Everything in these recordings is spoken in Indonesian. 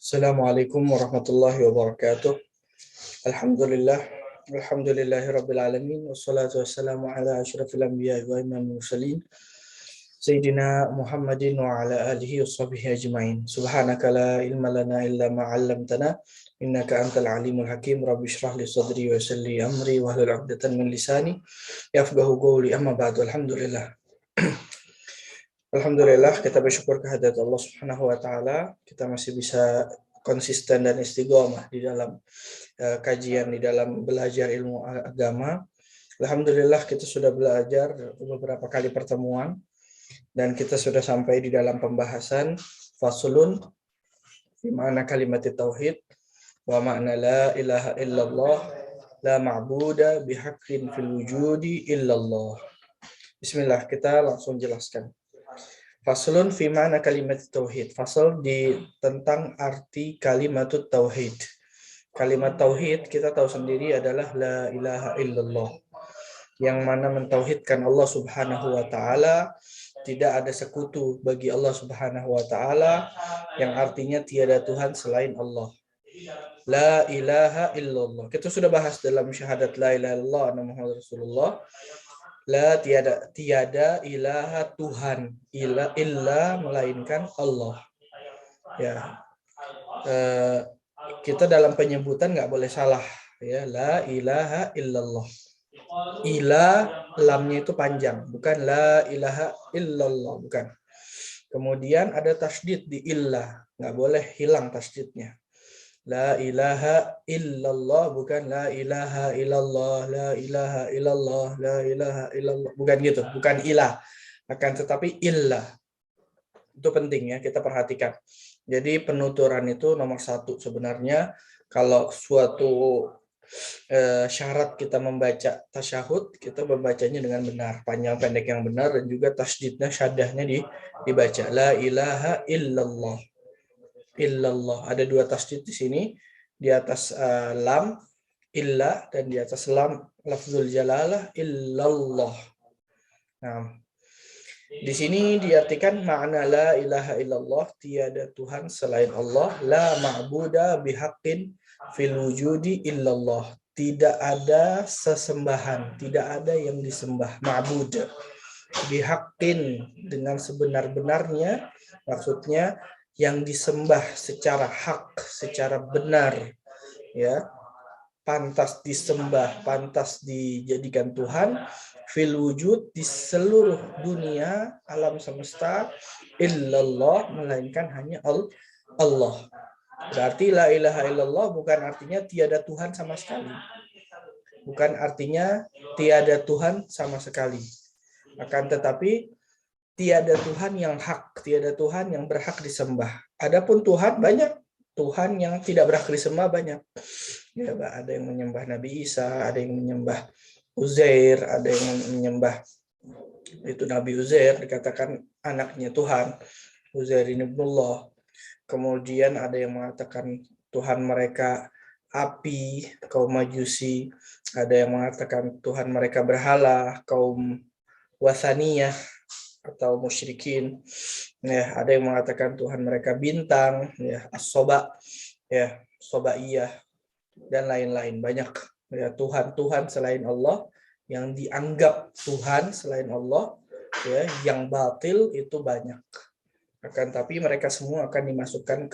Assalamualaikum warahmatullahi wabarakatuh. Alhamdulillah. Alhamdulillahirabbil alamin wassalatu wassalamu ala asyrafil anbiya'i wa imamil mursalin Sayyidina Muhammadin wa ala alihi washabihi ajmain. Subhanaka la ilma lana illa ma 'allamtana innaka antal alimul hakim. Rabbi shrah li sadri wa yassir li amri wahlul 'uqdatam min lisani yafqahu qawli. Amma ba'du. Alhamdulillah, kita bersyukur kehadirat Allah Subhanahu wa taala, kita masih bisa konsisten dan istiqomah di dalam kajian, di dalam belajar ilmu agama. Alhamdulillah, kita sudah belajar beberapa kali pertemuan dan kita sudah sampai di dalam pembahasan faslun fi ma'na kalimat tauhid wa ma'na la ilaha illallah la ma'buda bihaqqin fil wujudi illallah. Bismillah, kita langsung jelaskan. Faslun fi ma'na kalimat tauhid. Fasal tentang arti kalimat tauhid. Kalimat tauhid kita tahu sendiri adalah la ilaha illallah, yang mana mentauhidkan Allah Subhanahu wa taala, tidak ada sekutu bagi Allah Subhanahu wa taala, yang artinya tiada Tuhan selain Allah. La ilaha illallah. Kita sudah bahas dalam syahadat la ilaha illallah anna Muhammad Rasulullah. La tiada ilaha Tuhan illa melainkan Allah. Ya, kita dalam penyebutan nggak boleh salah. Ya, la ilaha illallah. Ila lamnya itu panjang, bukan la ilaha illallah, bukan. Kemudian ada tasydid di illa, nggak boleh hilang tasydidnya. La ilaha illallah, bukan la ilaha illallah, la ilaha illallah, la ilaha illallah, bukan gitu, bukan ilah, akan tetapi illah. Itu penting ya, kita perhatikan. Jadi penuturan itu nomor satu sebenarnya. Kalau suatu syarat kita membaca tasyahud, kita membacanya dengan benar, panjang pendek yang benar, dan juga tasydidnya, syaddahnya dibaca la ilaha illallah. Illallah. Ada dua tasydid di sini, di atas lam illa dan di atas lam lafzul jalalah illallah. Nah, di sini diartikan makna la ilaha illallah, tiada Tuhan selain Allah, la ma'buda bihaqqin fil wujudi illallah. Tidak ada sesembahan, tidak ada yang disembah, ma'bud. Bihaqqin, dengan sebenar-benarnya, maksudnya yang disembah secara hak, secara benar, ya, pantas disembah, pantas dijadikan Tuhan, fil wujud, di seluruh dunia alam semesta, illallah, melainkan hanya Allah. Berarti la ilaha illallah bukan artinya tiada Tuhan sama sekali, bukan artinya tiada Tuhan sama sekali, akan tetapi tiada Tuhan yang hak, tiada Tuhan yang berhak disembah. Adapun Tuhan banyak, Tuhan yang tidak berhak disembah banyak. Ya, ada yang menyembah Nabi Isa, ada yang menyembah Uzair, ada yang menyembah itu Nabi Uzair, dikatakan anaknya Tuhan, Uzair ibnullah. Kemudian ada yang mengatakan Tuhan mereka api, kaum Majusi. Ada yang mengatakan Tuhan mereka berhala, kaum Wasaniyah atau musyrikin. Ya, ada yang mengatakan Tuhan mereka bintang, ya, as-soba, ya, sobaiyah, dan lain-lain. Banyak ya Tuhan selain Allah, yang dianggap Tuhan selain Allah, ya, yang batil itu banyak. Akan tapi mereka semua akan dimasukkan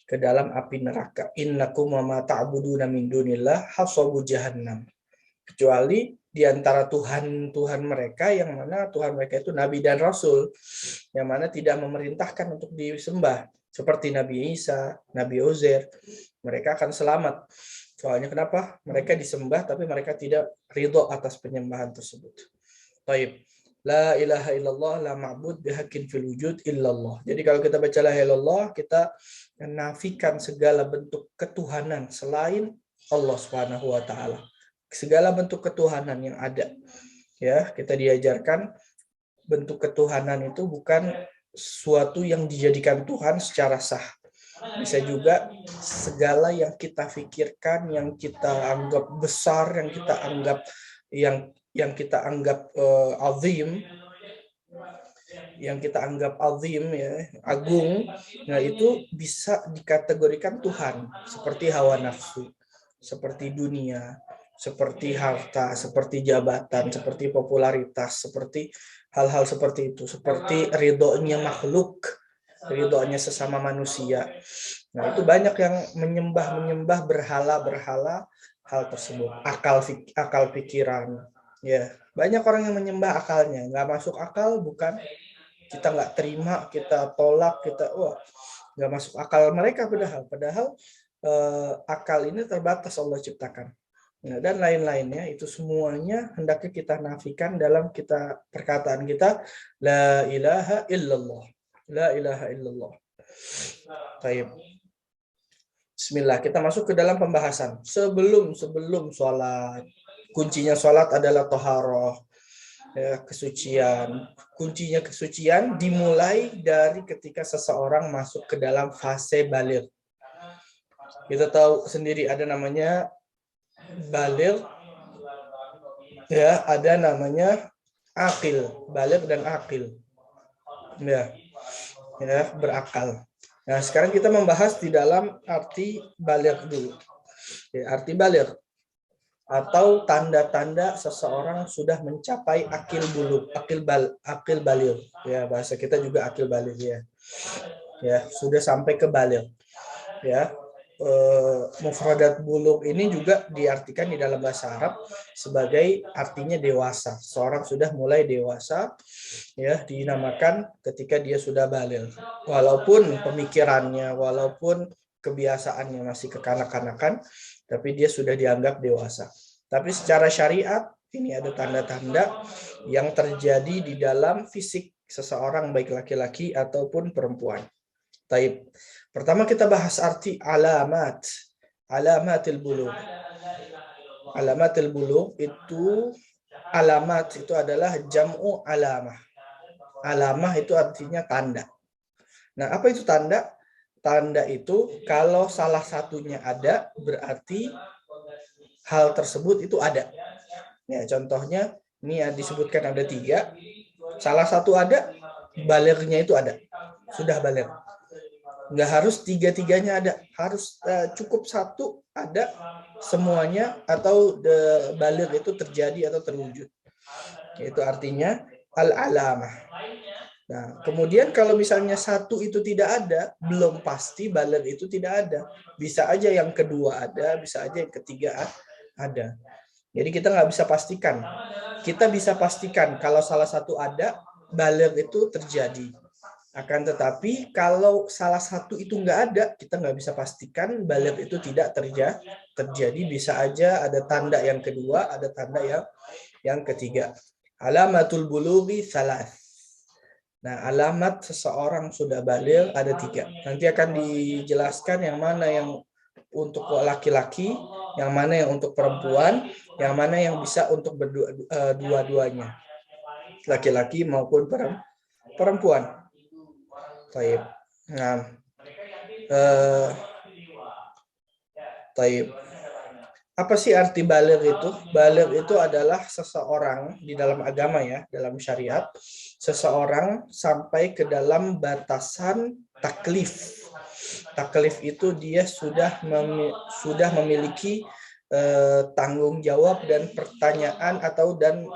ke dalam api neraka. Innakum wa ma ta'buduna min dunillah hasabu jahannam. Kecuali di antara Tuhan mereka, yang mana Tuhan mereka itu Nabi dan Rasul, yang mana tidak memerintahkan untuk disembah, seperti Nabi Isa, Nabi Uzair, mereka akan selamat. Soalnya kenapa? Mereka disembah tapi mereka tidak ridho atas penyembahan tersebut. Taib. La ilaha illallah la ma'bud bihaqqin fil wujud illallah. Jadi kalau kita baca la ilaha illallah, kita menafikan segala bentuk ketuhanan selain Allah Subhanahu wa taala. Segala bentuk ketuhanan yang ada, ya, kita diajarkan bentuk ketuhanan itu bukan suatu yang dijadikan Tuhan secara sah. Bisa juga segala yang kita pikirkan, yang kita anggap besar, yang kita anggap azim, yang kita anggap azim ya, agung, nah itu bisa dikategorikan Tuhan, seperti hawa nafsu, seperti dunia, seperti harta, seperti jabatan, seperti popularitas, seperti hal-hal seperti itu, seperti ridhonya makhluk, ridhonya sesama manusia. Nah, itu banyak yang menyembah berhala-berhala hal tersebut, akal pikiran. Ya, banyak orang yang menyembah akalnya, nggak masuk akal, bukan kita nggak terima, kita tolak, kita nggak masuk akal mereka, padahal akal ini terbatas Allah ciptakan. Nah, dan lain-lainnya itu semuanya hendaknya kita nafikan dalam perkataan kita, la ilaha illallah, la ilaha illallah. Baik. Bismillah, kita masuk ke dalam pembahasan. Sebelum sholat, kuncinya sholat adalah toharoh, ya, kesucian. Kuncinya kesucian dimulai dari ketika seseorang masuk ke dalam fase baligh. Kita tahu sendiri ada namanya baligh, ya, ada namanya akil, baligh dan akil, ya, berakal. Nah, sekarang kita membahas di dalam arti baligh dulu. Ya, arti baligh atau tanda-tanda seseorang sudah mencapai akil baligh. Ya, bahasa kita juga akil baligh ya. Ya, sudah sampai ke baligh. Ya. Mufradat bulugh ini juga diartikan di dalam bahasa Arab sebagai artinya dewasa. Seorang sudah mulai dewasa, ya, dinamakan ketika dia sudah baligh. Walaupun pemikirannya, walaupun kebiasaannya masih kekanak-kanakan, tapi dia sudah dianggap dewasa. Tapi secara syariat ini ada tanda-tanda yang terjadi di dalam fisik seseorang, baik laki-laki ataupun perempuan. Taib. Pertama kita bahas arti alamatil bulugh. Alamatil bulugh itu, alamat itu adalah jam'u alamah. Alamah itu artinya tanda. Nah, apa itu tanda? Tanda itu kalau salah satunya ada, berarti hal tersebut itu ada. Ya, contohnya ini disebutkan ada 3. Salah satu ada, balighnya itu ada. Sudah baligh. Nggak harus 3-3-nya ada, harus cukup 1 ada semuanya, atau baligh itu terjadi atau terwujud. Itu artinya al-alamah. Nah, kemudian kalau misalnya 1 itu tidak ada, belum pasti baligh itu tidak ada. Bisa aja yang kedua ada, bisa aja yang ketiga ada. Jadi kita nggak bisa pastikan. Kita bisa pastikan kalau salah satu ada, baligh itu terjadi. Akan tetapi kalau salah satu itu nggak ada, kita nggak bisa pastikan baligh itu tidak terjadi. Bisa aja ada tanda yang kedua, ada tanda yang ketiga. Alamatul bulughi salas. Nah, alamat seseorang sudah baligh ada 3. Nanti akan dijelaskan yang mana yang untuk laki-laki, yang mana yang untuk perempuan, yang mana yang bisa untuk dua-duanya, laki-laki maupun perempuan. Taib. Nah, taib. Apa sih arti baligh itu? Baligh itu adalah seseorang di dalam agama ya, dalam syariat, seseorang sampai ke dalam batasan taklif. Taklif itu dia sudah memiliki tanggung jawab dan pertanyaan dan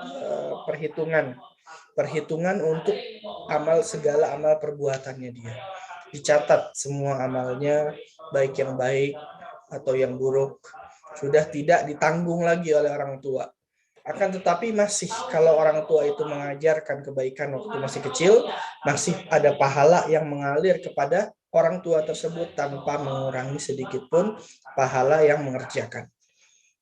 perhitungan untuk segala amal perbuatannya dia. Dicatat semua amalnya, baik yang baik atau yang buruk, sudah tidak ditanggung lagi oleh orang tua. Akan tetapi masih kalau orang tua itu mengajarkan kebaikan waktu masih kecil, masih ada pahala yang mengalir kepada orang tua tersebut tanpa mengurangi sedikit pun pahala yang mengerjakan.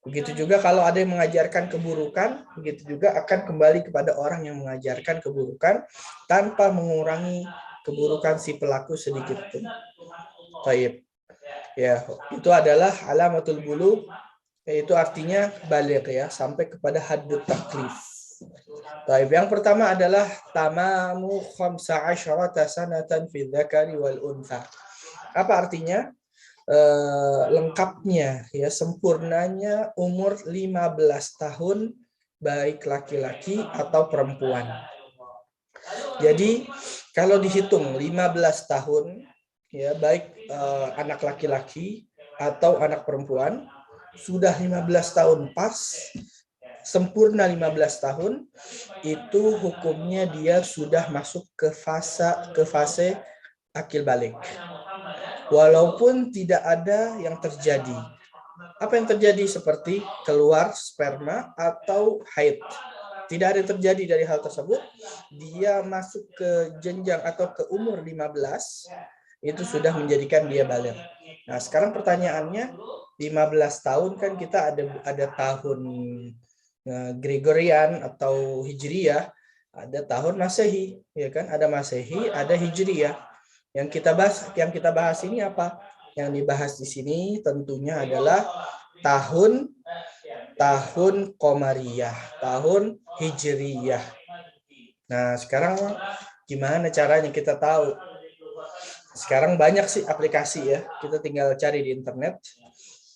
Begitu juga kalau ada yang mengajarkan keburukan, begitu juga akan kembali kepada orang yang mengajarkan keburukan tanpa mengurangi keburukan si pelaku sedikit pun. Taib. Ya, itu adalah alamatul bulugh, yaitu artinya baligh ya, sampai kepada haddut taklif. Taib. Yang pertama adalah tamamu 15 sanatan fi dzakari wal untha. Apa artinya? Lengkapnya ya, sempurnanya umur 15 tahun baik laki-laki atau perempuan. Jadi kalau dihitung 15 tahun, ya baik anak laki-laki atau anak perempuan, sudah 15 tahun pas, sempurna 15 tahun, itu hukumnya dia sudah masuk ke fase akil balik. Walaupun tidak ada yang terjadi. Apa yang terjadi seperti keluar sperma atau haid. Tidak ada yang terjadi dari hal tersebut. Dia masuk ke jenjang atau ke umur 15, itu sudah menjadikan dia balik. Nah, sekarang pertanyaannya, 15 tahun kan kita ada tahun Gregorian atau Hijriyah, ada tahun Masehi, ya kan? Ada Masehi, ada Hijriyah. Yang kita bahas ini apa? Yang dibahas di sini tentunya adalah tahun Qamariyah, tahun Hijriyah. Nah, sekarang gimana caranya kita tahu? Sekarang banyak sih aplikasi ya. Kita tinggal cari di internet.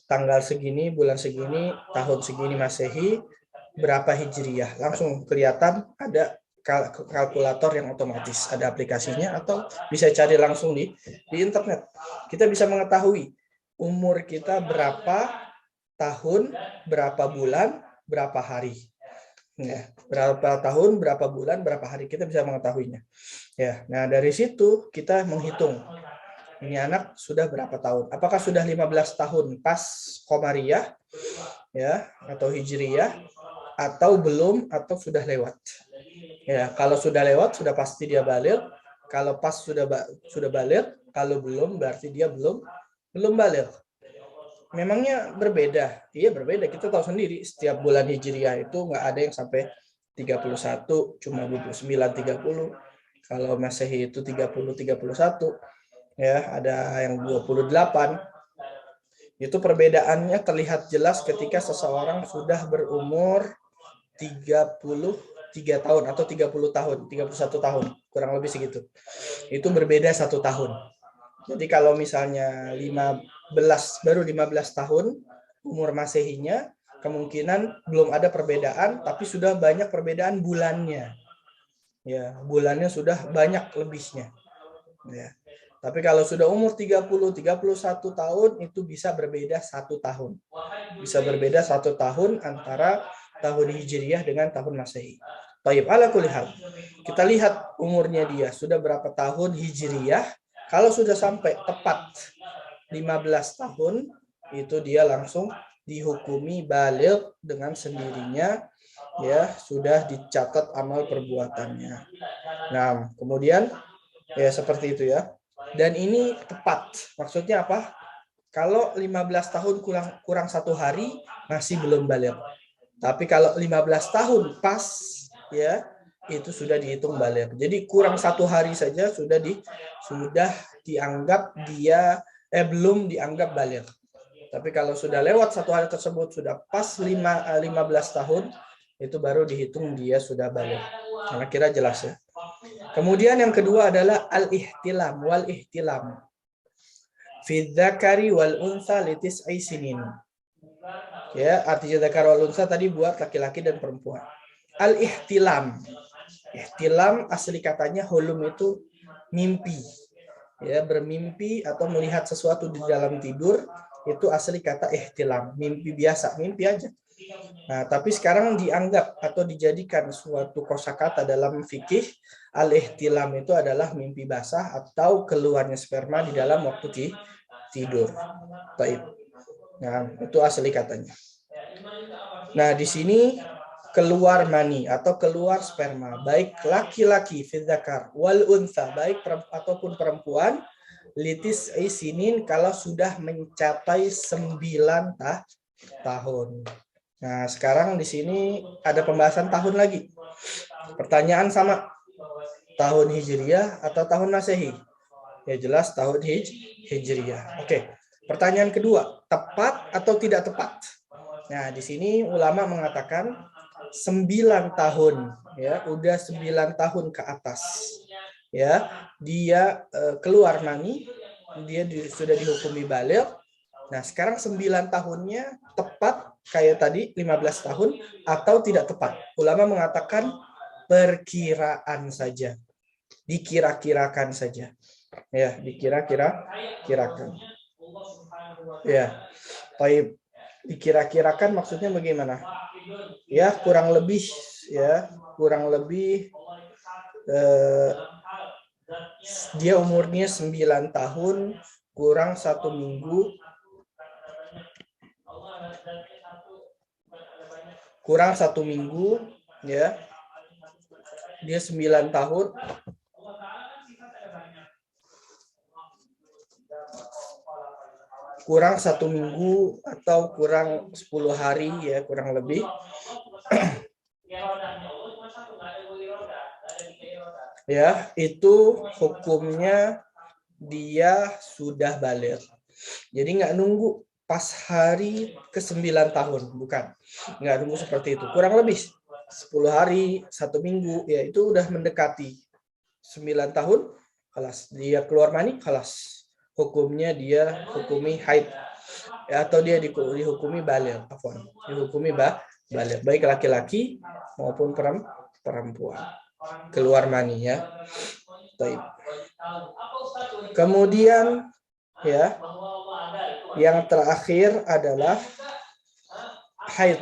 Tanggal segini, bulan segini, tahun segini Masehi, berapa Hijriyah. Langsung kelihatan ada kalkulator yang otomatis, ada aplikasinya, atau bisa cari langsung di internet. Kita bisa mengetahui umur kita berapa tahun, berapa bulan, berapa hari. Ya, berapa tahun, berapa bulan, berapa hari, kita bisa mengetahuinya. Ya, nah dari situ kita menghitung. Ini anak sudah berapa tahun? Apakah sudah 15 tahun pas Qamariyah ya atau Hijriyah, atau belum, atau sudah lewat? Ya, kalau sudah lewat sudah pasti dia baligh. Kalau pas sudah baligh, kalau belum berarti dia belum baligh. Memangnya berbeda? Iya berbeda. Kita tahu sendiri setiap bulan Hijriyah itu nggak ada yang sampai 31, cuma 29, 30. Kalau Masehi itu 30, 31. Ya, ada yang 28. Itu perbedaannya terlihat jelas ketika seseorang sudah berumur 33 tahun atau 30 tahun, 31 tahun, kurang lebih segitu. Itu berbeda 1 tahun. Jadi kalau misalnya baru 15 tahun umur Masehinya, kemungkinan belum ada perbedaan, tapi sudah banyak perbedaan bulannya. Ya, bulannya sudah banyak lebihnya. Ya. Tapi kalau sudah umur 30, 31 tahun, itu bisa berbeda 1 tahun. Bisa berbeda 1 tahun antara tahun Hijriyah dengan tahun Masehi. Taib, ala kulli hal. Kita lihat umurnya dia, sudah berapa tahun Hijriyah. Kalau sudah sampai tepat 15 tahun, itu dia langsung dihukumi baligh dengan sendirinya, ya, sudah dicatat amal perbuatannya. Nah, kemudian ya seperti itu ya. Dan ini tepat. Maksudnya apa? Kalau 15 tahun kurang 1 hari masih belum baligh. Tapi kalau 15 tahun pas ya, itu sudah dihitung baligh. Jadi kurang 1 hari saja sudah dianggap dia belum dianggap baligh. Tapi kalau sudah lewat 1 hari tersebut, sudah pas 15 tahun, itu baru dihitung dia sudah baligh. Karena kira jelas ya. Kemudian yang kedua adalah al-ihtilam wal ihtilam. Fi dzakari wal unsa litis'i sinin. Ya, artinya dzakar wal unsa tadi buat laki-laki dan perempuan. Al-ihtilam. Ihtilam asli katanya hulum itu mimpi. Ya, bermimpi atau melihat sesuatu di dalam tidur, itu asli kata ihtilam, mimpi biasa, mimpi aja. Nah, tapi sekarang dianggap atau dijadikan suatu kosakata dalam fikih, al-ihtilam itu adalah mimpi basah atau keluarnya sperma di dalam waktu tidur. Taib. Nah, itu asli katanya. Nah, di sini keluar mani atau keluar sperma, baik laki-laki fidzakar wal unsa, baik ataupun perempuan, litis sinin, kalau sudah mencapai 9 tahun. Nah, sekarang di sini ada pembahasan tahun lagi. Pertanyaan sama. Tahun Hijriyah atau tahun Masehi? Ya jelas tahun Hijriyah. Oke. Pertanyaan kedua, tepat atau tidak tepat? Nah, di sini ulama mengatakan 9 tahun, ya, udah 9 tahun ke atas. Ya, dia keluar mani, dia sudah dihukumi baligh. Nah, sekarang 9 tahunnya tepat kayak tadi 15 tahun atau tidak tepat? Ulama mengatakan perkiraan saja. Dikira-kirakan saja. Ya, dikira-kirakan. Ya. Baik. Dikira-kirakan maksudnya bagaimana? Ya, kurang lebih dia umurnya 9 tahun kurang 1 minggu. Kurang 1 minggu, ya. Dia 9 tahun. Kurang 1 minggu atau kurang 10 hari, ya, kurang lebih. Ya, itu hukumnya dia sudah baligh. Jadi nggak nunggu pas hari ke-9 tahun, bukan. Nggak nunggu seperti itu. Kurang lebih 10 hari, 1 minggu, ya itu udah mendekati 9 tahun, kelas dia keluar mani, kelas hukumnya dia hukumi haid, ya, atau dia dihukumi baligh, dihukumi baligh, baik laki-laki maupun perempuan keluar mani, ya. Baik. Kemudian, ya, yang terakhir adalah haid.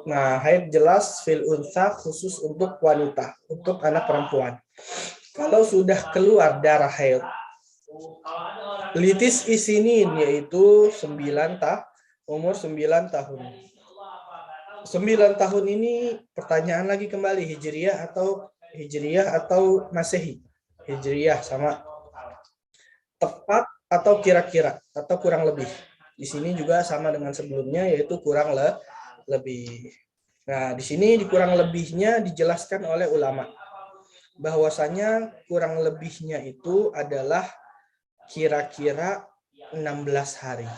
Nah, haid jelas fil unsa, khusus untuk wanita, untuk anak perempuan. Kalau sudah keluar darah haid, litis isinin, yaitu umur 9 tahun. 9 tahun ini pertanyaan lagi kembali, hijriyah atau masehi? Hijriyah, sama. Tepat atau kira-kira atau kurang lebih. Di sini juga sama dengan sebelumnya, yaitu kurang lebih. Nah, di sini di kurang lebihnya dijelaskan oleh ulama bahwasanya kurang lebihnya itu adalah kira-kira 16 hari.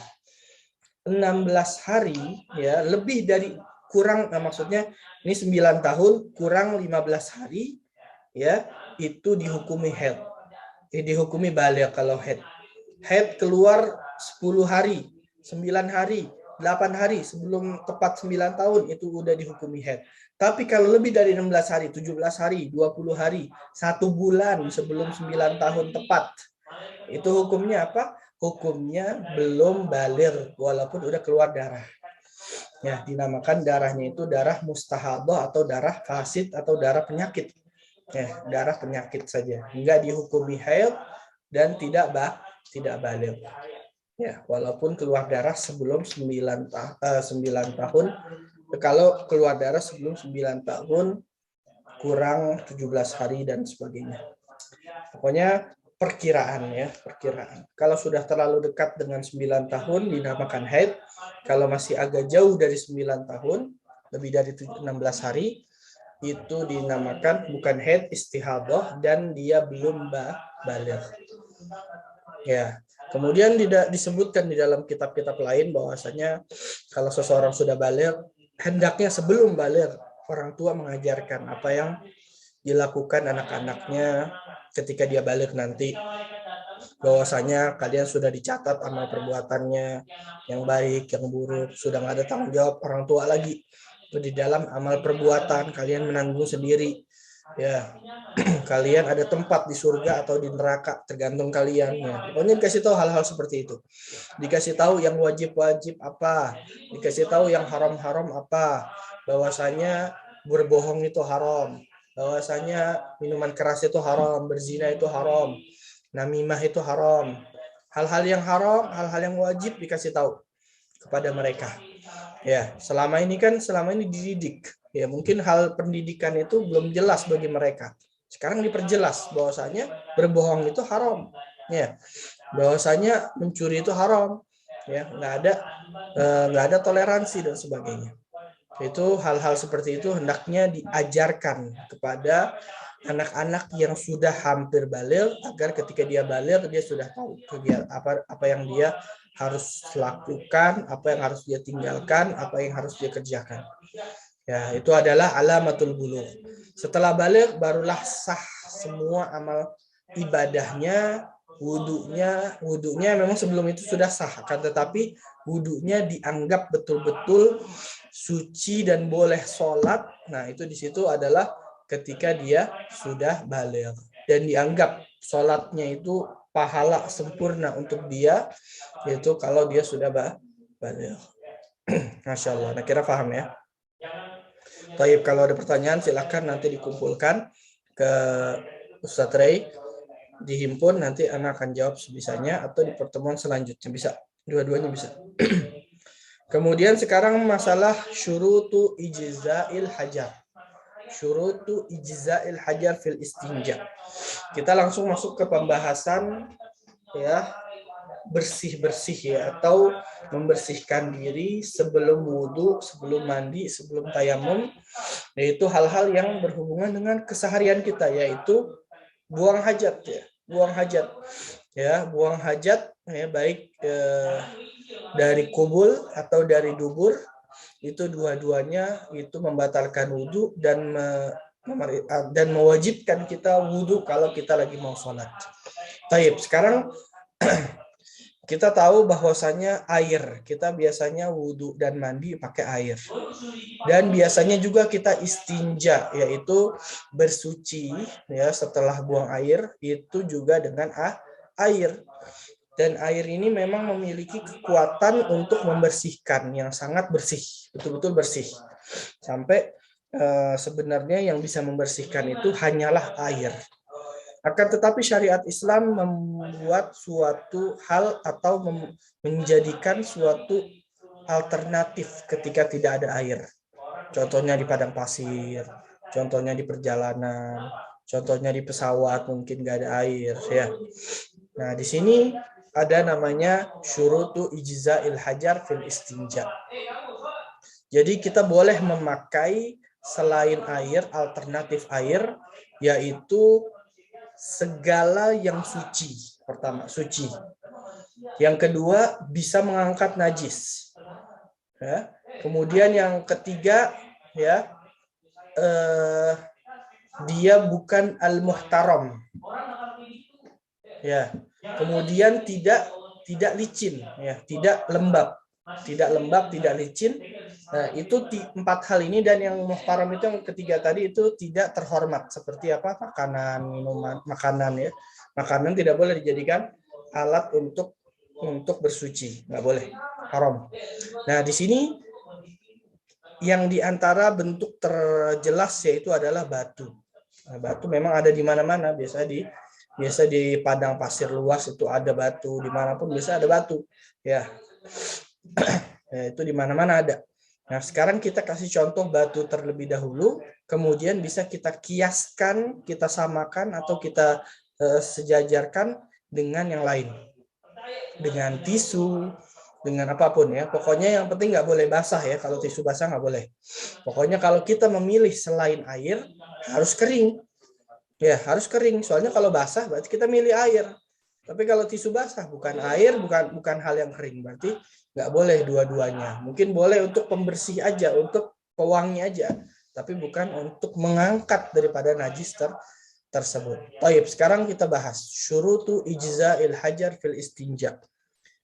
16 hari, ya, lebih dari maksudnya ini 9 tahun kurang 15 hari, ya, itu dihukumi haid. Dihukumi baligh kalau haid. Haid keluar 10 hari, 9 hari, 8 hari sebelum tepat 9 tahun itu udah dihukumi haid. Tapi kalau lebih dari 16 hari, 17 hari, 20 hari, 1 bulan sebelum 9 tahun tepat, itu hukumnya apa? Hukumnya belum baligh walaupun udah keluar darah. Ya, dinamakan darahnya itu darah mustahadah atau darah fasid atau darah penyakit. Ya, darah penyakit saja. Enggak dihukumi haid dan tidak baligh. Ya, walaupun keluar darah sebelum 9 tahun. Kalau keluar darah sebelum 9 tahun kurang 17 hari dan sebagainya. Pokoknya perkiraan, ya, perkiraan. Kalau sudah terlalu dekat dengan 9 tahun dinamakan haid. Kalau masih agak jauh dari 9 tahun, lebih dari 16 hari, itu dinamakan bukan haid, istihadah, dan dia belum baligh. Ya. Kemudian disebutkan di dalam kitab-kitab lain bahwasanya kalau seseorang sudah baligh, hendaknya sebelum baligh orang tua mengajarkan apa yang dilakukan anak-anaknya ketika dia baligh nanti, bahwasanya kalian sudah dicatat amal perbuatannya, yang baik, yang buruk, sudah nggak ada tanggung jawab orang tua lagi. Itu di dalam amal perbuatan kalian menanggung sendiri, ya. Kalian ada tempat di surga atau di neraka, tergantung kalian, ya. Pokoknya dikasih tahu hal-hal seperti itu. Dikasih tahu yang wajib-wajib apa, dikasih tahu yang haram-haram apa, bahwasanya berbohong itu haram, bahwasanya minuman keras itu haram, berzina itu haram, namimah itu haram. Hal-hal yang haram, hal-hal yang wajib dikasih tahu kepada mereka. Ya, selama ini dididik. Ya, mungkin hal pendidikan itu belum jelas bagi mereka. Sekarang diperjelas bahwasanya berbohong itu haram. Ya. Bahwasanya mencuri itu haram. Ya, nggak ada toleransi dan sebagainya. Itu hal-hal seperti itu hendaknya diajarkan kepada anak-anak yang sudah hampir baligh, agar ketika dia baligh dia sudah tahu apa yang dia harus lakukan, apa yang harus dia tinggalkan, apa yang harus dia kerjakan. Ya, itu adalah alamatul bulugh. Setelah baligh barulah sah semua amal ibadahnya, wudunya memang sebelum itu sudah sah, kan, tetapi wudunya dianggap betul-betul suci dan boleh sholat. Nah, itu di situ adalah ketika dia sudah baligh. Dan dianggap sholatnya itu pahala sempurna untuk dia, yaitu kalau dia sudah baligh. Masya Allah. Nah, kira paham ya? Taib, kalau ada pertanyaan silahkan nanti dikumpulkan ke Ustadz Ray, dihimpun, nanti anak akan jawab sebisanya, atau di pertemuan selanjutnya bisa. Dua-duanya bisa. Kemudian sekarang masalah syurutu ijza'il hajar. Syurutu ijza'il hajar fil istinja. Kita langsung masuk ke pembahasan ya, bersih-bersih ya, atau membersihkan diri sebelum wudhu, sebelum mandi, sebelum tayamum, yaitu hal-hal yang berhubungan dengan keseharian kita, yaitu buang hajat ya, buang hajat ya, buang hajat ya, baik dari kubul atau dari dubur, itu dua-duanya itu membatalkan wudhu dan mewajibkan kita wudhu kalau kita lagi mau sholat. Taib, sekarang kita tahu bahwasanya air, kita biasanya wudhu dan mandi pakai air. Dan biasanya juga kita istinja, yaitu bersuci ya setelah buang air, itu juga dengan air. Dan air ini memang memiliki kekuatan untuk membersihkan, yang sangat bersih, betul-betul bersih. Sampai sebenarnya yang bisa membersihkan itu hanyalah air. Akan tetapi syariat Islam membuat suatu hal atau menjadikan suatu alternatif ketika tidak ada air. Contohnya di padang pasir, contohnya di perjalanan, contohnya di pesawat mungkin nggak ada air ya. Nah, di sini ada namanya syurutu ijza'il hajar fil istinja. Jadi kita boleh memakai selain air, alternatif air, yaitu segala yang suci. Pertama, suci. Yang kedua, bisa mengangkat najis. Ya. Kemudian yang ketiga, ya, dia bukan al-muhtaram. Ya. Kemudian tidak licin, ya, tidak lembab, tidak licin. Nah, itu 4 hal ini, dan yang muhtaram itu yang ketiga tadi itu tidak terhormat, seperti apa? Makanan, minuman, makanan ya. Makanan tidak boleh dijadikan alat untuk bersuci, nggak boleh, haram. Nah, di sini yang diantara bentuk terjelas yaitu adalah batu. Nah, batu memang ada di mana-mana, biasa di padang pasir luas itu ada batu, dimanapun biasa ada batu, ya. Ya, itu di mana-mana ada. Nah, sekarang kita kasih contoh batu terlebih dahulu, kemudian bisa kita kiaskan, kita samakan, atau kita sejajarkan dengan yang lain. Dengan tisu, dengan apapun ya. Pokoknya yang penting nggak boleh basah ya, kalau tisu basah nggak boleh. Pokoknya kalau kita memilih selain air, harus kering. Ya, harus kering. Soalnya kalau basah berarti kita milih air. Tapi kalau tisu basah, bukan air, bukan hal yang kering. Berarti nggak boleh dua-duanya. Mungkin boleh untuk pembersih aja, untuk pewangi aja, tapi bukan untuk mengangkat daripada najis tersebut. Baik, sekarang kita bahas syurutu ijza'il hajar fil istinja.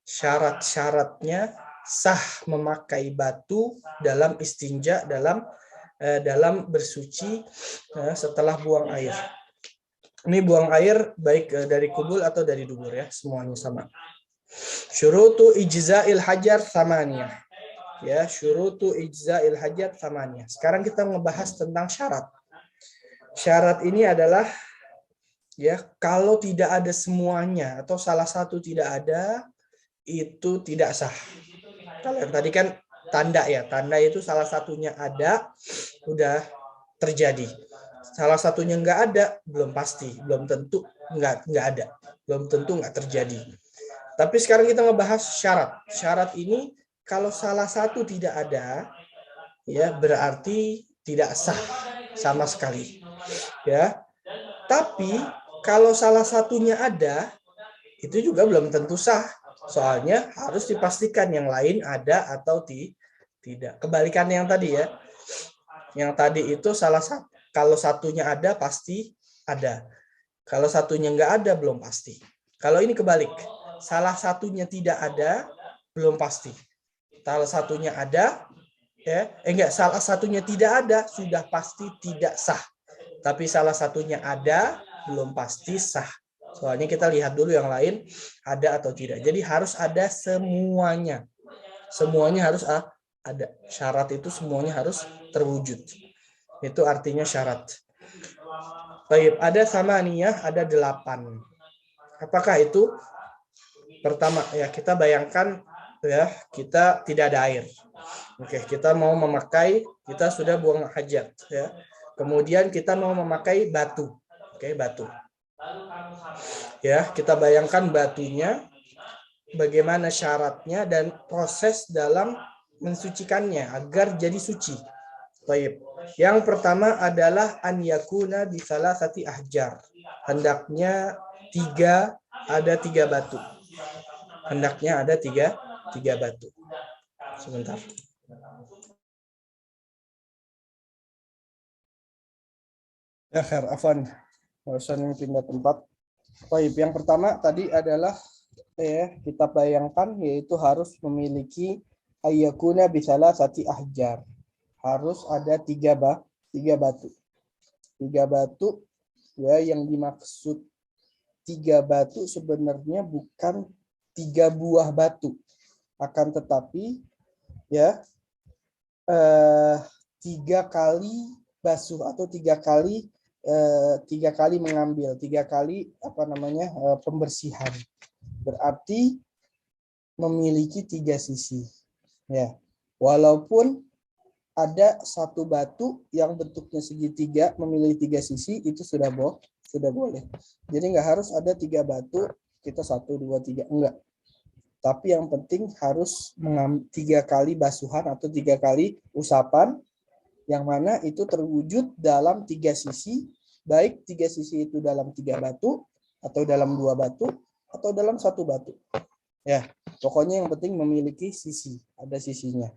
Syarat-syaratnya sah memakai batu dalam istinja, dalam bersuci setelah buang air. Ini buang air baik dari kubul atau dari dubur ya, semuanya sama. Syurutu ijza'il hajar thamaniyah. Ya, syurutu ijza'il hajar thamaniyah. Sekarang kita ngebahas tentang syarat. Syarat ini adalah ya, kalau tidak ada semuanya atau salah satu tidak ada, itu tidak sah. Kalau yang tadi kan tanda ya, tanda itu salah satunya ada, udah terjadi. Salah satunya nggak ada, belum pasti, belum tentu nggak ada, belum tentu nggak terjadi. Tapi sekarang kita ngebahas syarat. Syarat ini kalau salah satu tidak ada, ya berarti tidak sah sama sekali. Ya. Tapi kalau salah satunya ada, itu juga belum tentu sah. Soalnya harus dipastikan yang lain ada atau tidak. Kebalikan yang tadi ya. Yang tadi itu kalau satunya ada pasti ada. Kalau satunya nggak ada belum pasti. Kalau ini kebalik. Salah satunya tidak ada, belum pasti. Salah satunya ada, ya, salah satunya tidak ada, sudah pasti tidak sah. Tapi salah satunya ada, belum pasti sah. Soalnya kita lihat dulu yang lain ada atau tidak. Jadi harus ada semuanya. Semuanya harus ada. Syarat itu semuanya harus terwujud. Itu artinya syarat. Baik, ada samaniyah, ada 8. Apakah itu? Pertama, ya kita bayangkan ya, kita tidak ada air. Oke, kita mau memakai, kita sudah buang hajat ya. Kemudian kita mau memakai batu. Oke, batu. Ya, kita bayangkan batunya, bagaimana syaratnya dan proses dalam mensucikannya agar jadi suci. Baik. Yang pertama adalah an yakuna bi salasati ahjar. Hendaknya ada tiga batu. Hendaknya ada tiga batu. Sebentar. Ya, afwan. Bosan pindah tempat. Baik, yang pertama tadi adalah kita bayangkan yaitu harus memiliki ayyakuna bisalah sati ahjar. Harus ada tiga batu. Tiga batu ya, yang dimaksud tiga batu sebenarnya bukan 3 buah batu. Akan tetapi ya 3 kali basuh atau 3 kali mengambil, 3 kali pembersihan. Berarti memiliki 3 sisi. Ya. Walaupun ada satu batu yang bentuknya segitiga memiliki 3 sisi, itu sudah boleh. Jadi nggak harus ada 3 batu, kita 1, 2, 3, enggak. Tapi yang penting harus 3 kali basuhan atau 3 kali usapan, yang mana itu terwujud dalam 3 sisi, baik 3 sisi itu dalam 3 batu, atau dalam 2 batu, atau dalam 1 batu. Ya, pokoknya yang penting memiliki sisi, ada sisinya.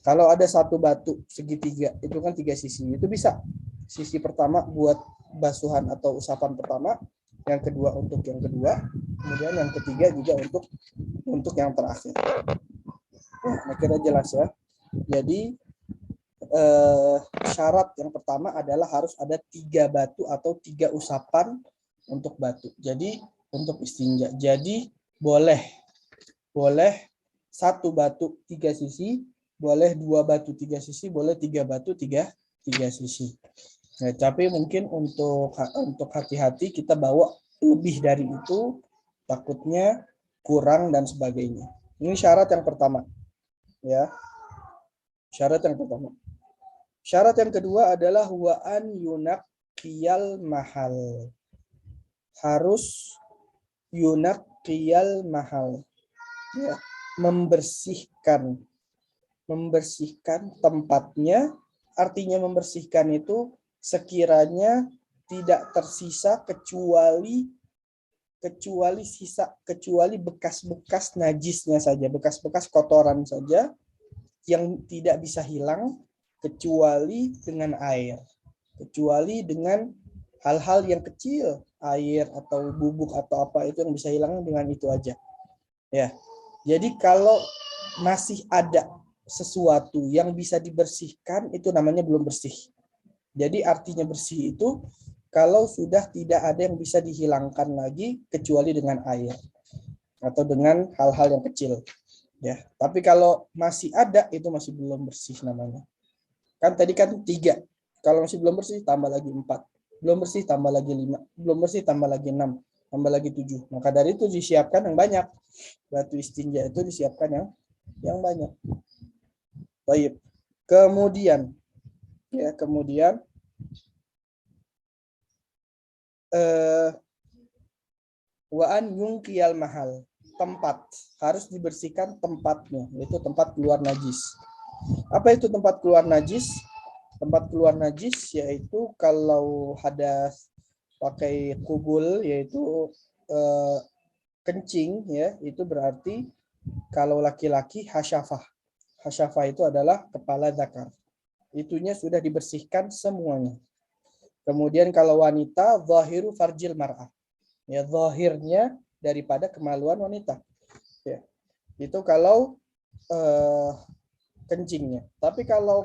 Kalau ada 1 batu segitiga, itu kan 3 sisi, itu bisa. Sisi pertama buat basuhan atau usapan pertama, yang kedua untuk yang kedua, kemudian yang ketiga juga untuk yang terakhir. Nah, kira jelas ya. Jadi syarat yang pertama adalah harus ada 3 batu atau 3 usapan untuk batu. Jadi untuk istinja. Jadi boleh 1 batu 3 sisi, boleh 2 batu 3 sisi, boleh 3 batu 3 sisi. Nah, tapi mungkin untuk hati-hati kita bawa lebih dari itu, takutnya kurang dan sebagainya. Ini syarat yang pertama. Ya. Syarat yang pertama. Syarat yang kedua adalah wa an yunaqiyal mahal. Harus yunaqiyal mahal. Ya, membersihkan tempatnya. Artinya membersihkan itu sekiranya tidak tersisa kecuali bekas-bekas najisnya saja, bekas-bekas kotoran saja yang tidak bisa hilang kecuali dengan air, kecuali dengan hal-hal yang kecil, air atau bubuk atau apa itu yang bisa hilang dengan itu aja. Ya. Jadi kalau masih ada sesuatu yang bisa dibersihkan, itu namanya belum bersih. Jadi artinya bersih itu kalau sudah tidak ada yang bisa dihilangkan lagi kecuali dengan air atau dengan hal-hal yang kecil. Ya, tapi kalau masih ada, itu masih belum bersih namanya. Kan tadi kan 3. Kalau masih belum bersih tambah lagi 4. Belum bersih tambah lagi 5. Belum bersih tambah lagi 6. Tambah lagi 7. Maka dari itu disiapkan yang banyak. Batu istinja itu disiapkan yang banyak. Baik. Kemudian wa an yungkiyal mahal. Tempat, harus dibersihkan tempatnya, yaitu tempat keluar najis. Apa itu tempat keluar najis? Tempat keluar najis yaitu kalau hadas pakai kubul, yaitu kencing ya, itu berarti kalau laki-laki hasyafah. Hasyafah itu adalah kepala zakar. Itunya sudah dibersihkan semuanya. Kemudian kalau wanita, zahiru farjil mar'ah. Ya, zahirnya daripada kemaluan wanita. Ya. Itu kalau kencingnya. Tapi kalau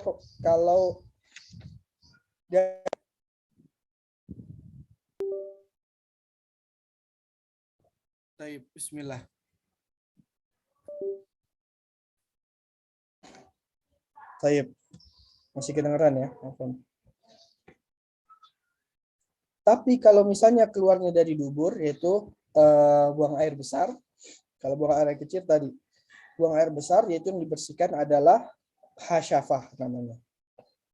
Taib, bismillah. Taib. Masih kedengeran ya? Tapi kalau misalnya keluarnya dari dubur, yaitu buang air besar. Kalau buang air kecil tadi, buang air besar, yaitu yang dibersihkan adalah hasyafah namanya.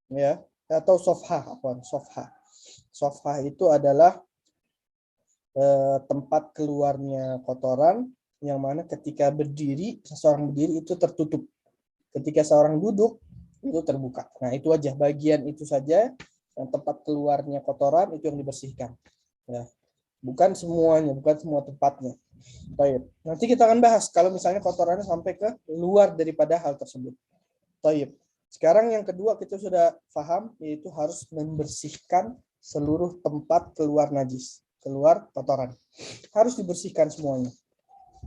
Ya, atau sofha, sofha. Sofha itu adalah tempat keluarnya kotoran yang mana ketika berdiri, seseorang berdiri itu tertutup. Ketika seorang duduk itu terbuka. Nah, itu aja bagian itu saja yang tempat keluarnya kotoran itu yang dibersihkan. Ya. Bukan semuanya, bukan semua tempatnya. Baik. Nanti kita akan bahas kalau misalnya kotorannya sampai ke luar daripada hal tersebut. Baik. Sekarang yang kedua kita sudah paham, yaitu harus membersihkan seluruh tempat keluar najis, keluar kotoran. Harus dibersihkan semuanya.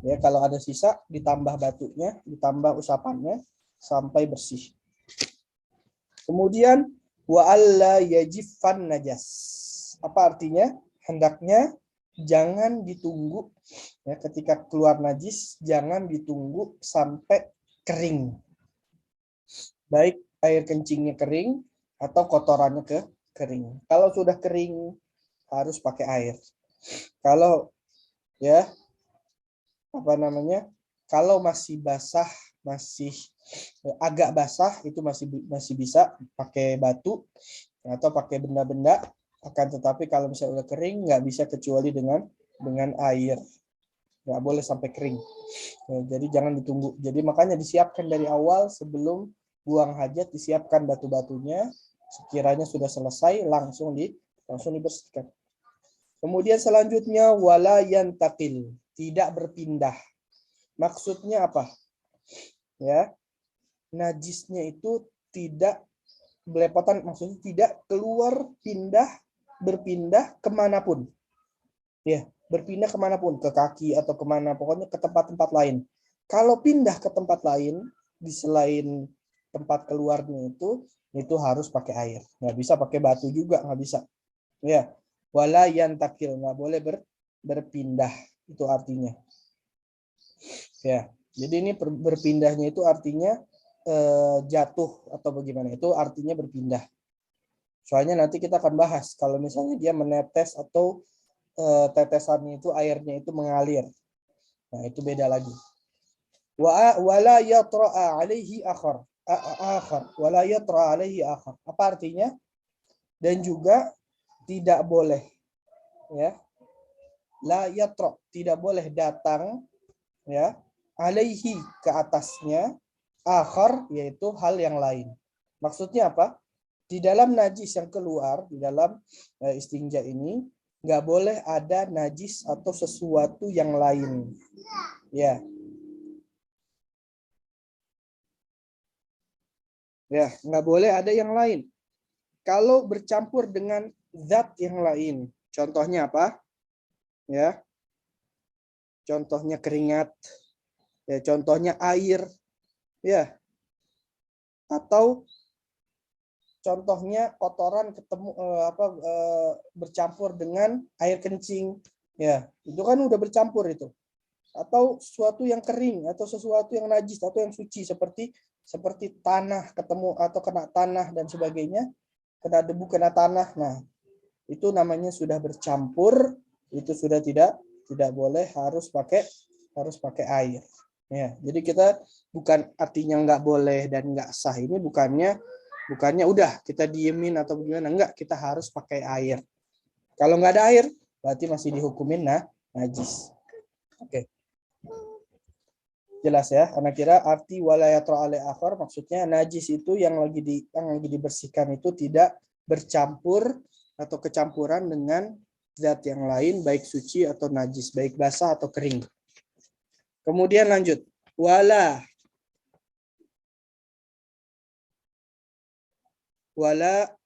Ya, kalau ada sisa ditambah batunya, ditambah usapannya sampai bersih. Kemudian wa alla yajifan najas. Apa artinya? Hendaknya jangan ditunggu ya, ketika keluar najis jangan ditunggu sampai kering. Baik air kencingnya kering atau kotorannya kering. Kalau sudah kering harus pakai air. Kalau ya kalau masih basah, masih agak basah itu masih bisa pakai batu atau pakai benda-benda. Akan tetapi kalau misalnya udah kering nggak bisa kecuali dengan air. Nggak boleh sampai kering. Ya, jadi jangan ditunggu. Jadi makanya disiapkan dari awal sebelum buang hajat, disiapkan batu-batunya. Sekiranya sudah selesai langsung dibersihkan. Kemudian selanjutnya wala yantaqil, tidak berpindah. Maksudnya apa? Ya, najisnya itu tidak belepotan, maksudnya tidak keluar berpindah kemanapun. Ya, berpindah kemanapun, ke kaki atau kemana, pokoknya ke tempat-tempat lain. Kalau pindah ke tempat lain di selain tempat keluarnya itu harus pakai air. Nggak bisa pakai batu juga, nggak bisa. Ya, wala yantakil, nggak boleh berpindah, itu artinya. Ya, jadi ini berpindahnya itu artinya jatuh atau bagaimana, itu artinya berpindah. Soalnya nanti kita akan bahas kalau misalnya dia menetes atau tetesannya itu airnya itu mengalir. Nah, itu beda lagi. Wala yatra'a alaihi akhar. Wala yatra'a alaihi akhar. Apa artinya? Dan juga tidak boleh ya. La yatra, tidak boleh datang ya alaihi, ke atasnya, akhar, yaitu hal yang lain. Maksudnya apa? Di dalam najis yang keluar, di dalam istinja ini, nggak boleh ada najis atau sesuatu yang lain. Ya. Ya, nggak boleh ada yang lain. Kalau bercampur dengan zat yang lain, contohnya apa? Ya. Contohnya keringat, ya, contohnya air, ya. Atau contohnya kotoran bercampur dengan air kencing, ya. Itu kan udah bercampur itu. Atau sesuatu yang kering atau sesuatu yang najis atau yang suci seperti tanah ketemu atau kena tanah dan sebagainya, kena debu, kena tanah. Nah, itu namanya sudah bercampur, itu sudah tidak boleh, harus pakai air. Ya, jadi kita bukan artinya nggak boleh dan nggak sah, ini bukannya udah kita diemin atau bagaimana, enggak, kita harus pakai air. Kalau nggak ada air berarti masih dihukumin najis. Oke. Jelas ya, karena kira arti walayatra ale akhar maksudnya najis itu yang lagi dibersihkan itu tidak bercampur atau kecampuran dengan zat yang lain, baik suci atau najis, baik basah atau kering. Kemudian lanjut, wala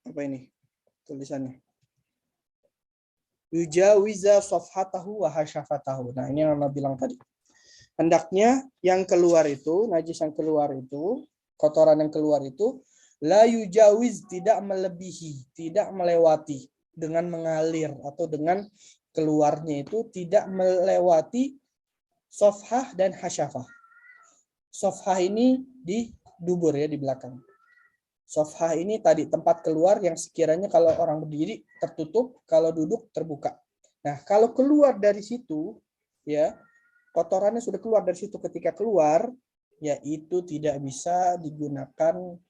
apa ini tulisannya? Yujawiza safhatahu wa hasyafatahu. Nah, ini yang Mama bilang tadi. Hendaknya yang keluar itu, najis yang keluar itu, kotoran yang keluar itu, la yujawiz, tidak melebihi, tidak melewati, dengan mengalir atau dengan keluarnya itu tidak melewati Sofhah dan hasyafah. Sofhah ini di dubur ya, di belakang. Sofhah ini tadi tempat keluar yang sekiranya kalau orang berdiri tertutup, kalau duduk terbuka. Nah, kalau keluar dari situ, ya kotorannya sudah keluar dari situ, ketika keluar, ya itu tidak bisa digunakan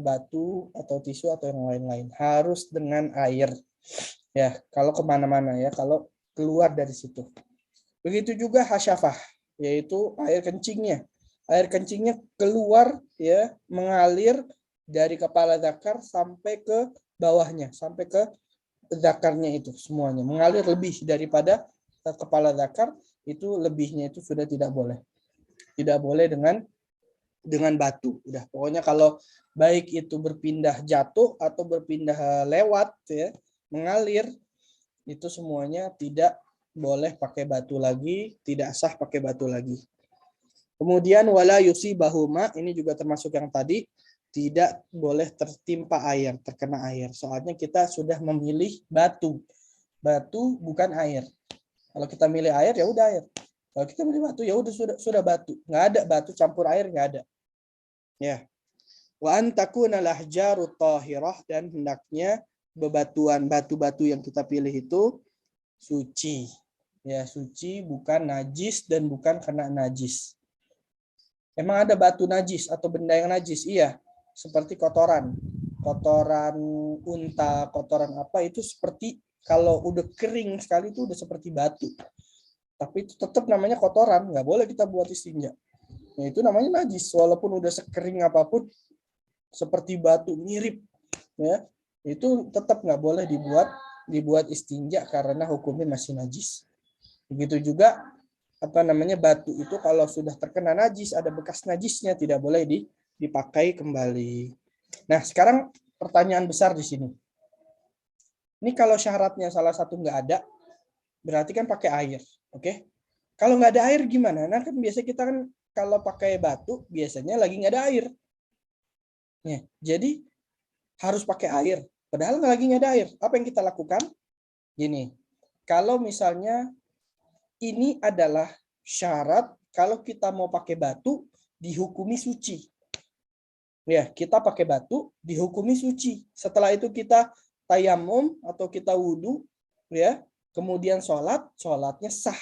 batu atau tisu atau yang lain-lain. Harus dengan air. Ya, kalau kemana-mana ya, kalau keluar dari situ. Begitu juga hasyafah, yaitu air kencingnya. Air kencingnya keluar ya, mengalir dari kepala zakar sampai ke bawahnya, sampai ke zakarnya itu semuanya. Mengalir lebih daripada kepala zakar, itu lebihnya itu sudah tidak boleh. Tidak boleh dengan batu. Udah, pokoknya kalau baik itu berpindah jatuh atau berpindah lewat ya, mengalir, itu semuanya tidak boleh pakai batu lagi, tidak sah pakai batu lagi. Kemudian wala yusibahuma, ini juga termasuk yang tadi, tidak boleh tertimpa air, terkena air. Soalnya kita sudah memilih batu. Batu bukan air. Kalau kita milih air ya udah air. Kalau kita milih batu ya udah sudah batu. Nggak ada batu campur air, nggak ada. Ya. Wa antakuna lahjaru tahirah, dan hendaknya bebatuan, batu-batu yang kita pilih itu suci. Ya, suci, bukan najis dan bukan kena najis. Emang ada batu najis atau benda yang najis? Iya, seperti kotoran. Kotoran unta, kotoran apa itu seperti kalau udah kering sekali itu udah seperti batu. Tapi itu tetap namanya kotoran, nggak boleh kita buat istinja. Nah, itu namanya najis walaupun udah sekering apapun, seperti batu mirip ya, itu tetap nggak boleh dibuat istinja karena hukumnya masih najis. Begitu juga batu itu kalau sudah terkena najis, ada bekas najisnya, tidak boleh dipakai kembali. Nah, sekarang pertanyaan besar di sini. Ini kalau syaratnya salah satu nggak ada, berarti kan pakai air, oke? Kalau nggak ada air gimana? Nah, kan biasa kita kan kalau pakai batu biasanya lagi nggak ada air. Ya, jadi harus pakai air. Padahal lagi nggak ada air. Apa yang kita lakukan? Gini, kalau misalnya ini adalah syarat kalau kita mau pakai batu dihukumi suci. Ya, kita pakai batu dihukumi suci. Setelah itu kita tayamum atau kita wudhu, ya, kemudian sholatnya sah.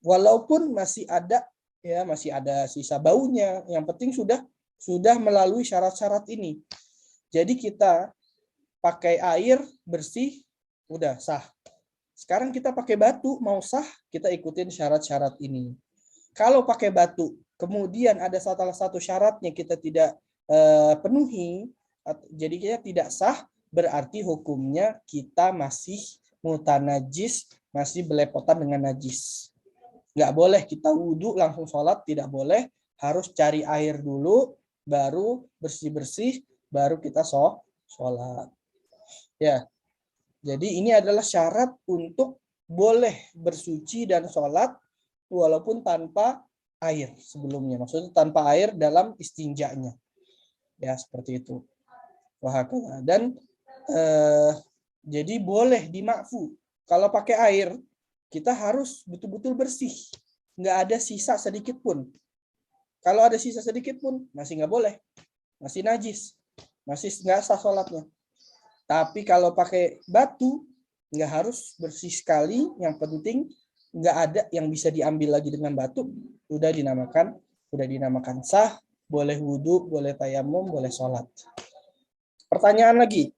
Walaupun masih ada sisa baunya, yang penting sudah melalui syarat-syarat ini. Jadi kita pakai air bersih, udah sah. Sekarang kita pakai batu, mau sah, kita ikutin syarat-syarat ini. Kalau pakai batu, kemudian ada salah satu syaratnya kita tidak penuhi, jadi kita tidak sah, berarti hukumnya kita masih mutanajis, masih belepotan dengan najis. Nggak boleh kita wudhu langsung sholat, tidak boleh. Harus cari air dulu, baru bersih-bersih, baru kita sholat. Ya. Jadi ini adalah syarat untuk boleh bersuci dan sholat walaupun tanpa air sebelumnya. Maksudnya tanpa air dalam istinjanya. Ya, seperti itu. Dan jadi boleh dimakfu. Kalau pakai air, kita harus betul-betul bersih. Nggak ada sisa sedikit pun. Kalau ada sisa sedikit pun, masih nggak boleh. Masih najis. Masih nggak sah sholatnya. Tapi kalau pakai batu, nggak harus bersih sekali. Yang penting nggak ada yang bisa diambil lagi dengan batu. Sudah dinamakan sah. Boleh wudhu, boleh tayamum, boleh sholat. Pertanyaan lagi.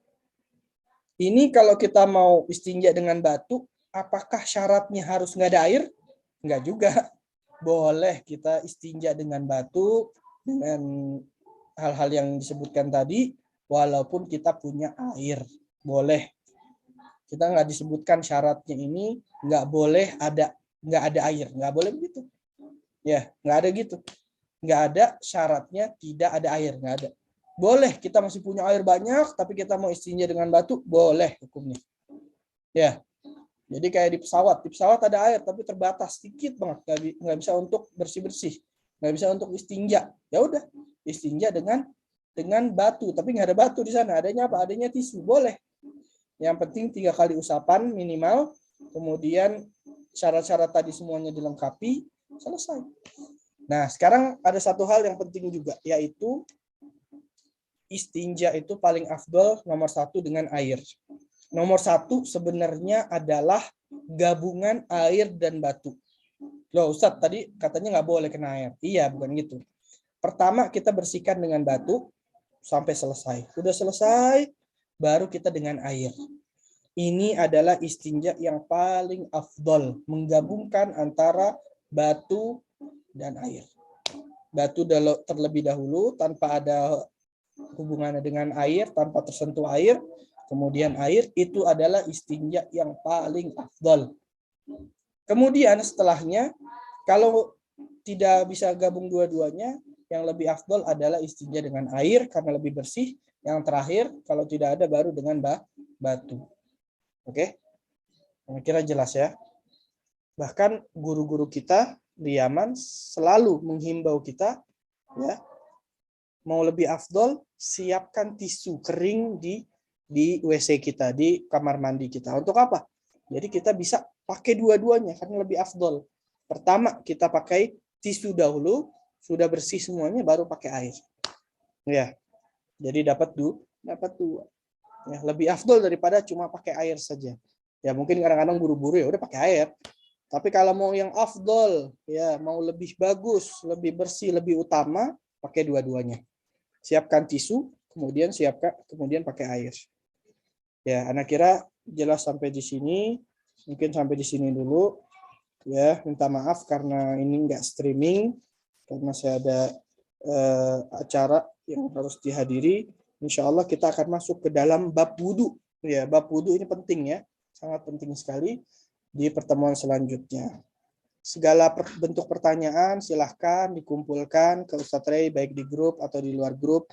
Ini kalau kita mau istinja dengan batu, apakah syaratnya harus nggak ada air? Nggak juga. Boleh kita istinja dengan batu, dengan hal-hal yang disebutkan tadi, walaupun kita punya air, boleh. Kita nggak disebutkan syaratnya ini nggak boleh nggak ada air, nggak boleh begitu. Ya, nggak ada gitu. Nggak ada syaratnya tidak ada air, nggak ada. Boleh kita masih punya air banyak, tapi kita mau istinja dengan batu, boleh hukumnya. Ya, jadi kayak di pesawat ada air tapi terbatas sedikit banget, nggak bisa untuk bersih-bersih, nggak bisa untuk istinja. Ya udah, istinja dengan batu, tapi nggak ada batu di sana. Adanya apa? Adanya tisu, boleh. Yang penting 3 kali usapan minimal, kemudian syarat-syarat tadi semuanya dilengkapi, selesai. Nah, sekarang ada satu hal yang penting juga, yaitu istinja itu paling afdol nomor 1 dengan air. Nomor 1 sebenarnya adalah gabungan air dan batu. Loh Ustadz, tadi katanya nggak boleh kena air. Iya, bukan gitu. Pertama kita bersihkan dengan batu sampai selesai. Udah selesai, baru kita dengan air. Ini adalah istinja yang paling afdol, menggabungkan antara batu dan air. Batu terlebih dahulu tanpa ada hubungannya dengan air, tanpa tersentuh air, kemudian air, itu adalah istinja yang paling afdal. Kemudian setelahnya, kalau tidak bisa gabung dua-duanya, yang lebih afdal adalah istinja dengan air karena lebih bersih. Yang terakhir, kalau tidak ada baru dengan batu. Oke? Kira jelas ya. Bahkan guru-guru kita di Yaman selalu menghimbau kita, ya, mau lebih afdol, siapkan tisu kering di WC kita, di kamar mandi kita. Untuk apa? Jadi kita bisa pakai dua-duanya karena lebih afdol. Pertama kita pakai tisu dahulu, sudah bersih semuanya, baru pakai air. Ya, jadi dapat dua. Ya, lebih afdol daripada cuma pakai air saja. Ya mungkin kadang-kadang buru-buru ya udah pakai air. Tapi kalau mau yang afdol, ya mau lebih bagus, lebih bersih, lebih utama, pakai dua-duanya. Siapkan tisu, kemudian pakai air. Ya, anak kira jelas sampai di sini. Mungkin sampai di sini dulu. Ya, minta maaf karena ini nggak streaming, karena saya ada acara yang harus dihadiri. Insya Allah kita akan masuk ke dalam bab wudhu. Ya, bab wudhu ini penting ya, sangat penting sekali di pertemuan selanjutnya. Segala bentuk pertanyaan silahkan dikumpulkan ke Ustadz Rey, baik di grup atau di luar grup,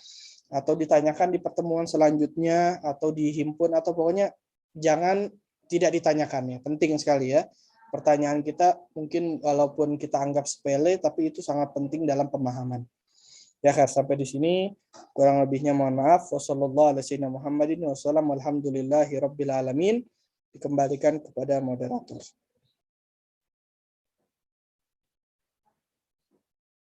atau ditanyakan di pertemuan selanjutnya, atau dihimpun, atau pokoknya jangan tidak ditanyakan ya. Penting sekali ya. Pertanyaan kita mungkin walaupun kita anggap sepele, tapi itu sangat penting dalam pemahaman. Ya, sampai di sini kurang lebihnya mohon maaf. Wassalamualaikum warahmatullahi wabarakatuh. Dikembalikan kepada moderator.